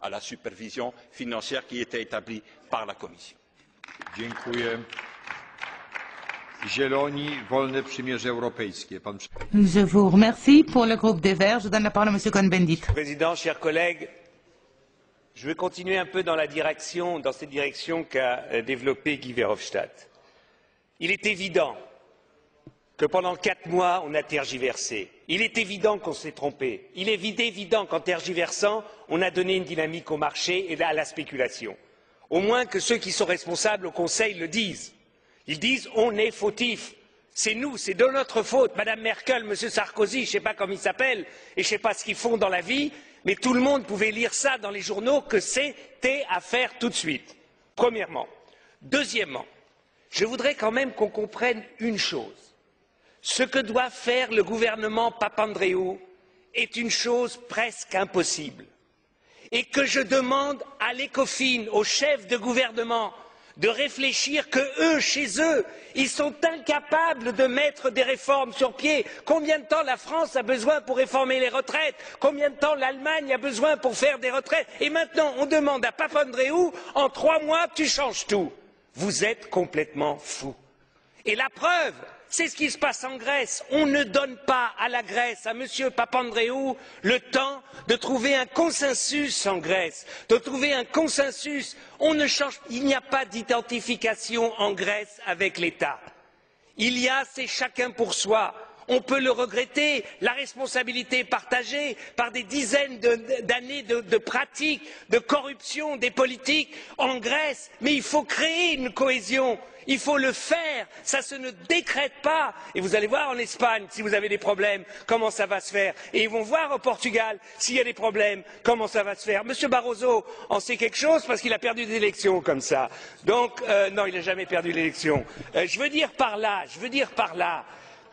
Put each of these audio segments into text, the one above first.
à la supervision financière qui était établie par la Commission. Dziękuję. Zieloni, Wolne Przymierze Europejskie. Je vous remercie. Pour le groupe des Verts, je donne la parole à M. Cohn-Bendit. Président, chers collègues, je vais continuer un peu dans cette direction qu'a développée Guy Verhofstadt. Il est évident que pendant 4 mois, on a tergiversé. Il est évident qu'on s'est trompé. Il est évident qu'en tergiversant, on a donné une dynamique au marché et à la spéculation. Au moins que ceux qui sont responsables au Conseil le disent. Ils disent on est fautifs. C'est nous, c'est de notre faute. Madame Merkel, Monsieur Sarkozy, je ne sais pas comment ils s'appellent et je ne sais pas ce qu'ils font dans la vie, mais tout le monde pouvait lire ça dans les journaux que c'était à faire tout de suite. Premièrement. Deuxièmement, je voudrais quand même qu'on comprenne une chose. Ce que doit faire le gouvernement Papandréou est une chose presque impossible. Et que je demande à l'ECOFIN, aux chefs de gouvernement, de réfléchir que eux, chez eux, ils sont incapables de mettre des réformes sur pied. Combien de temps la France a besoin pour réformer les retraites? Combien de temps l'Allemagne a besoin pour faire des retraites? Et maintenant, on demande à Papandréou, en 3 mois, tu changes tout. Vous êtes complètement fous. Et la preuve, c'est ce qui se passe en Grèce. On ne donne pas à la Grèce, à M. Papandréou, le temps de trouver un consensus en Grèce, de trouver un consensus. On ne change, il n'y a pas d'identification en Grèce avec l'État. Il y a, c'est chacun pour soi. On peut le regretter, la responsabilité est partagée par des dizaines d'années de pratiques, de corruption des politiques en Grèce, mais il faut créer une cohésion. Il faut le faire, ça se ne décrète pas. Et vous allez voir en Espagne, si vous avez des problèmes, comment ça va se faire. Et ils vont voir au Portugal, s'il y a des problèmes, comment ça va se faire. Monsieur Barroso en sait quelque chose parce qu'il a perdu des élections comme ça. Donc, non, il n'a jamais perdu l'élection. Je veux dire par là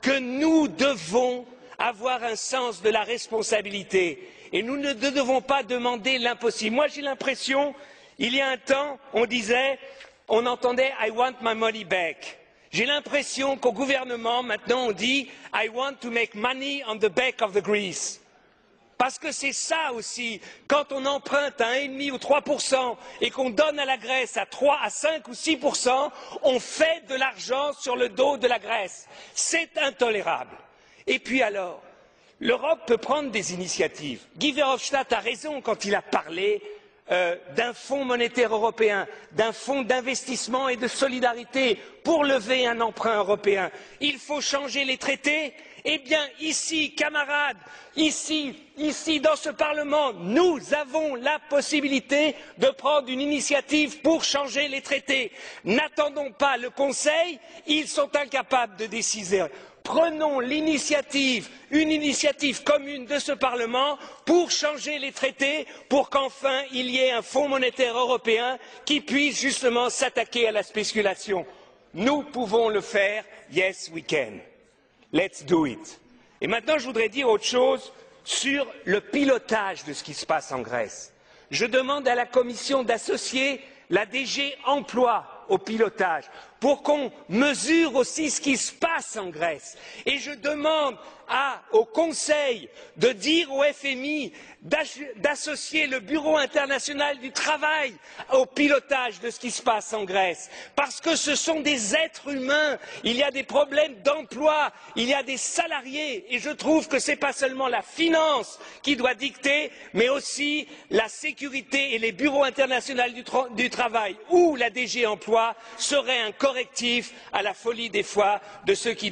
que nous devons avoir un sens de la responsabilité. Et nous ne devons pas demander l'impossible. Moi, j'ai l'impression, il y a un temps, on entendait I want my money back. J'ai l'impression qu'au gouvernement, maintenant, on dit I want to make money on the back of the Greece. Parce que c'est ça aussi, quand on emprunte à 1,5 ou 3% et qu'on donne à la Grèce à 3, à 5 ou 6%, on fait de l'argent sur le dos de la Grèce. C'est intolérable. Et puis alors, l'Europe peut prendre des initiatives. Guy Verhofstadt a raison quand il a parlé d'un fonds monétaire européen, d'un fonds d'investissement et de solidarité pour lever un emprunt européen. Il faut changer les traités. Eh bien, ici, camarades, ici, dans ce Parlement, nous avons la possibilité de prendre une initiative pour changer les traités. N'attendons pas le Conseil, ils sont incapables de décider. Prenons l'initiative, une initiative commune de ce Parlement pour changer les traités, pour qu'enfin il y ait un fonds monétaire européen qui puisse justement s'attaquer à la spéculation. Nous pouvons le faire, yes we can. Let's do it. Et maintenant, je voudrais dire autre chose sur le pilotage de ce qui se passe en Grèce. Je demande à la Commission d'associer la DG Emploi au pilotage pour qu'on mesure aussi ce qui se passe en Grèce. Et je demande au Conseil de dire au FMI d'associer le Bureau international du travail au pilotage de ce qui se passe en Grèce. Parce que ce sont des êtres humains, il y a des problèmes d'emploi, il y a des salariés, et je trouve que ce n'est pas seulement la finance qui doit dicter, mais aussi la sécurité et les bureaux internationaux du travail ou la DG Emploi seraient un correctif à la folie des fois de ceux qui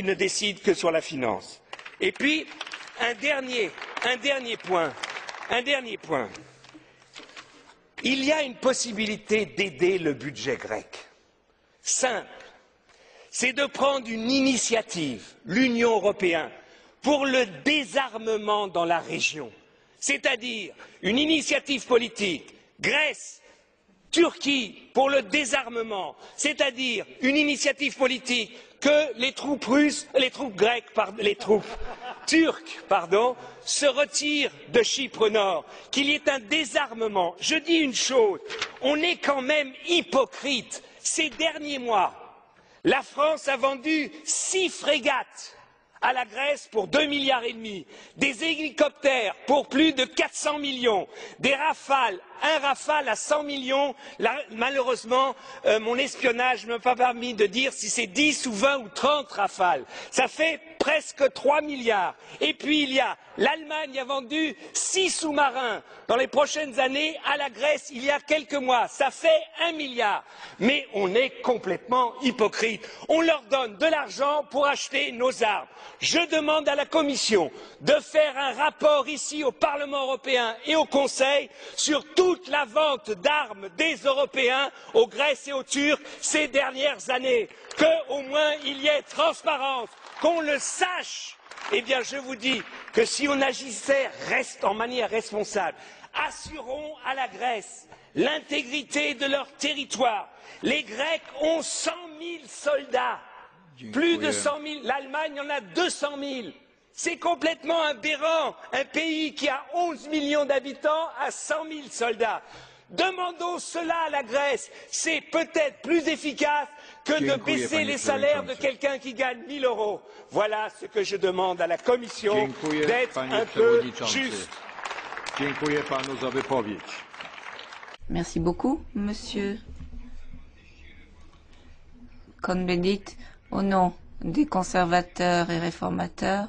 ne décident que sur la finance. Et puis, un dernier point. Il y a une possibilité d'aider le budget grec. Simple. C'est de prendre une initiative, l'Union européenne, pour le désarmement dans la région. C'est-à-dire une initiative politique, Grèce, Turquie, pour le désarmement, c'est-à-dire une initiative politique que les troupes turques, se retirent de Chypre Nord, qu'il y ait un désarmement. Je dis une chose, on est quand même hypocrite. Ces derniers mois, la France a vendu 6 frégates à la Grèce pour 2,5 milliards, des hélicoptères pour plus de 400 millions, des Rafales, un Rafale à 100 millions. Là, malheureusement, mon espionnage ne m'a pas permis de dire si c'est 10 ou 20 ou 30 Rafales. Ça fait presque 3 milliards. Et puis il y a l'Allemagne a vendu 6 sous-marins dans les prochaines années à la Grèce il y a quelques mois. Ça fait 1 milliard. Mais on est complètement hypocrite. On leur donne de l'argent pour acheter nos armes. Je demande à la Commission de faire un rapport ici au Parlement européen et au Conseil sur toute la vente d'armes des Européens aux Grecs et aux Turcs ces dernières années. Qu'au moins il y ait transparence, qu'on le sache. Eh bien, je vous dis que si on agissait en manière responsable, assurons à la Grèce l'intégrité de leur territoire. Les Grecs ont 100 000 soldats, plus de 100 000. L'Allemagne en a 200 000. C'est complètement aberrant. Un pays qui a 11 millions d'habitants a 100 000 soldats. Demandons cela à la Grèce. C'est peut-être plus efficace que de baisser les salaires de quelqu'un qui gagne 1 000 euros. Voilà ce que je demande à la Commission, d'être un peu juste. Dziękuję panu za wypowiedź. Merci beaucoup, monsieur Cohn-Bendit. Au nom des conservateurs et réformateurs,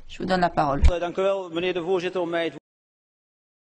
je vous donne la parole. Dank u wel, meneer de voorzitter, om mij het